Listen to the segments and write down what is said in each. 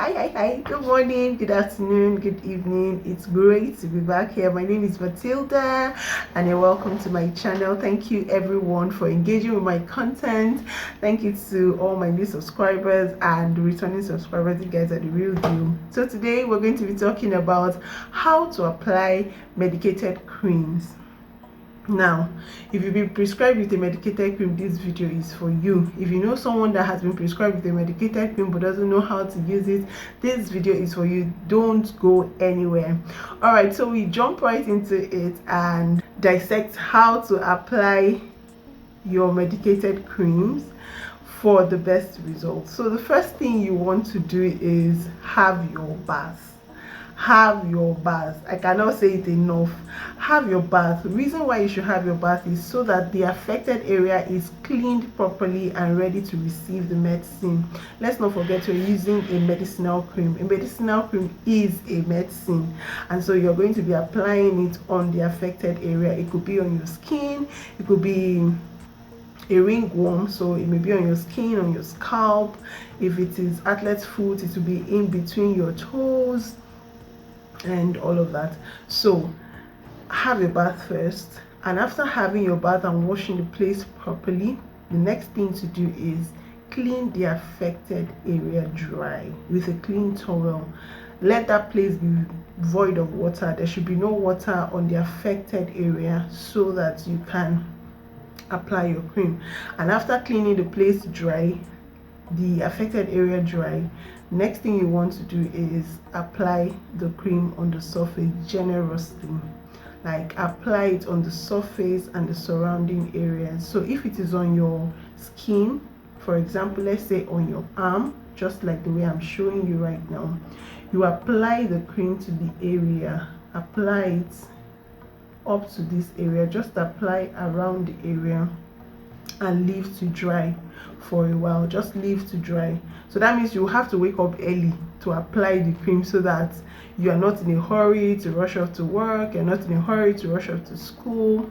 Hi. Good morning, good afternoon, good evening. It's great to be back here. My name is Matilda and you're welcome to my channel. Thank you everyone for engaging with my content. Thank you to all my new subscribers and returning subscribers. You guys are the real deal. So today we're going to be talking about how to apply medicated creams. Now, if you've been prescribed with a medicated cream, this video is for you. If you know someone that has been prescribed with a medicated cream but doesn't know how to use it, this video is for you. Don't go anywhere. All right, so we jump right into it and dissect how to apply your medicated creams for the best results. So the first thing you want to do is have your bath. I cannot say it enough. Have your bath. The reason why you should have your bath is so that the affected area is cleaned properly and ready to receive the medicine. Let's not forget you're using a medicinal cream. A medicinal cream is a medicine, and so you're going to be applying it on the affected area. It could be on your skin, it could be a ringworm, so it may be on your skin, on your scalp. If it is athlete's foot, it will be in between your toes and all of that. So have your bath first, and after having your bath and washing the place properly, the next thing to do is clean the affected area dry with a clean towel. Let that place be void of water. There should be no water on the affected area so that you can apply your cream. And after cleaning the place dry, the affected area dry, next thing you want to do is apply the cream on the surface generously. Like, apply it on the surface and the surrounding areas. So if it is on your skin, for example, let's say on your arm, just like the way I'm showing you right now, you apply the cream to the area. Apply it up to this area. Just apply around the area and leave to dry for a while. Just leave to dry. So that means you have to wake up early to apply the cream so that you are not in a hurry to rush off to work, you're not in a hurry to rush off to school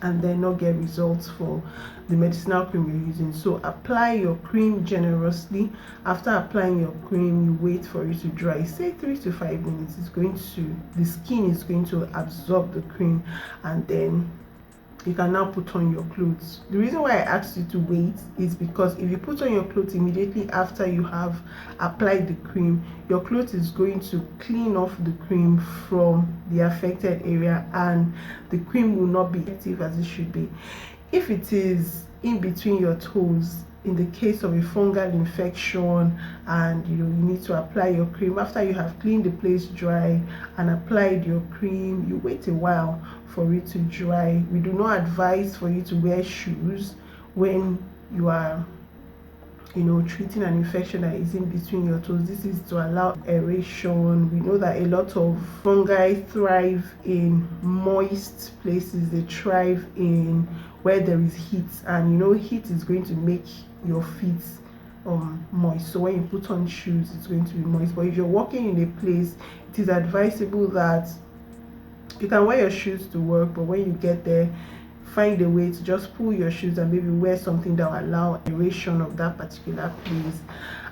and then not get results for the medicinal cream you're using. So apply your cream generously. After applying your cream, you wait for it to dry. Say 3 to 5 minutes. The skin is going to absorb the cream, and then you can now put on your clothes. The reason why I asked you to wait is because if you put on your clothes immediately after you have applied the cream, your clothes is going to clean off the cream from the affected area and the cream will not be effective as it should be. If it is in between your toes, in the case of a fungal infection, and you need to apply your cream after you have cleaned the place dry and applied your cream, you wait a while for it to dry. We do not advise for you to wear shoes when you are treating an infection that is in between your toes. This is to allow aeration. We know that a lot of fungi thrive in moist places. They thrive in where there is heat, and heat is going to make your feet moist. So when you put on shoes, it's going to be moist. But if you're walking in a place, it is advisable that you can wear your shoes to work, but when you get there, find a way to just pull your shoes and maybe wear something that will allow aeration of that particular place.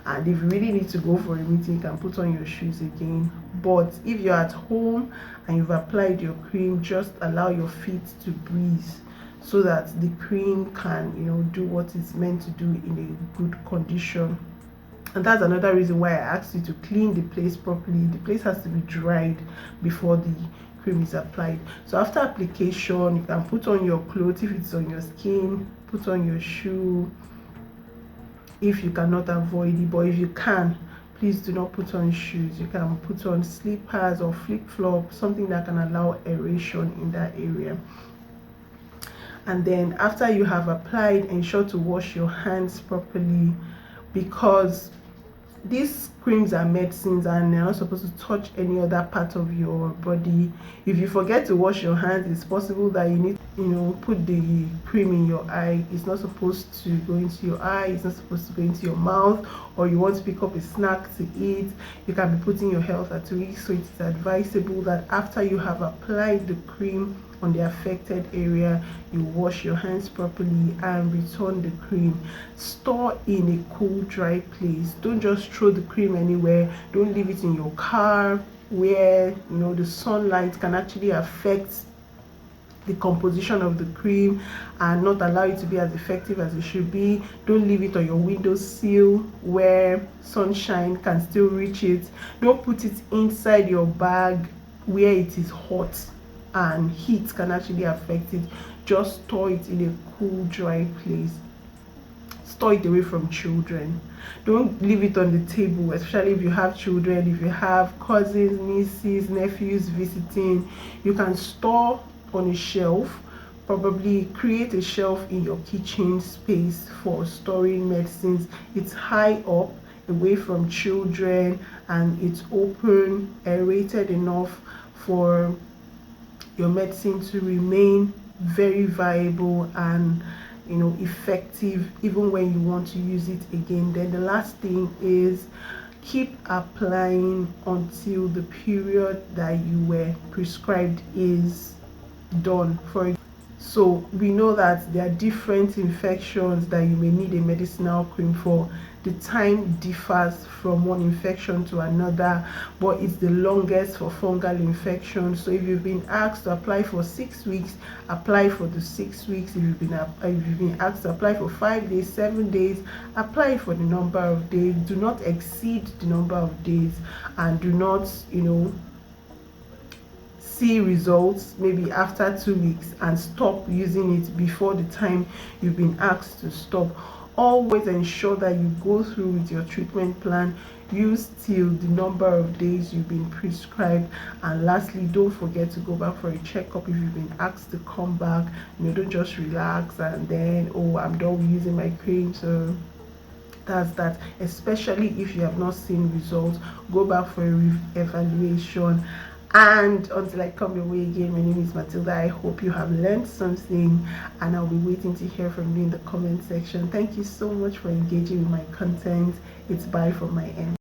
And if you really need to go for a meeting, you can put on your shoes again. But if you're at home and you've applied your cream, just allow your feet to breathe so that the cream can do what it's meant to do in a good condition. And that's another reason why I asked you to clean the place properly. The place has to be dried before the cream is applied. So after application, you can put on your clothes. If it's on your skin, put on your shoe if you cannot avoid it. But if you can, please do not put on shoes. You can put on slippers or flip-flops, something that can allow aeration in that area. And then after you have applied, ensure to wash your hands properly, because these creams are medicines and they're not supposed to touch any other part of your body. If you forget to wash your hands, it's possible that you need put the cream in your eye. It's not supposed to go into your eye, it's not supposed to go into your mouth, or you want to pick up a snack to eat, you can be putting your health at risk. So it's advisable that after you have applied the cream on the affected area, you wash your hands properly and return the cream. Store in a cool, dry place. Don't just throw the cream anywhere. Don't leave it in your car where the sunlight can actually affect the composition of the cream and not allow it to be as effective as it should be. Don't leave it on your windowsill where sunshine can still reach it. Don't put it inside your bag where it is hot and heat can actually affect it. Just store it in a cool, dry place. Store it away from children. Don't leave it on the table, especially if you have children. If you have cousins, nieces, nephews visiting, you can store on a shelf. Probably create a shelf in your kitchen space for storing medicines. It's high up, away from children, and it's open, aerated enough for your medicine to remain very viable and effective even when you want to use it again. Then the last thing is keep applying until the period that you were prescribed is done. So we know that there are different infections that you may need a medicinal cream for. The time differs from one infection to another, but it's the longest for fungal infections. So if you've been asked to apply for 6 weeks, apply for the 6 weeks. If you've been asked to apply for 5 days, 7 days, apply for the number of days. Do not exceed the number of days, and do not see results maybe after 2 weeks and stop using it before the time you've been asked to stop. Always ensure that you go through with your treatment plan. Use till the number of days you've been prescribed. And lastly, don't forget to go back for a checkup if you've been asked to come back. Don't just relax and then, oh, I'm done using my cream, so that's that. Especially if you have not seen results, go back for a evaluation. And until I come your way again, my name is Matilda. I hope you have learned something, and I'll be waiting to hear from you in the comment section. Thank you so much for engaging with my content. It's bye from my end.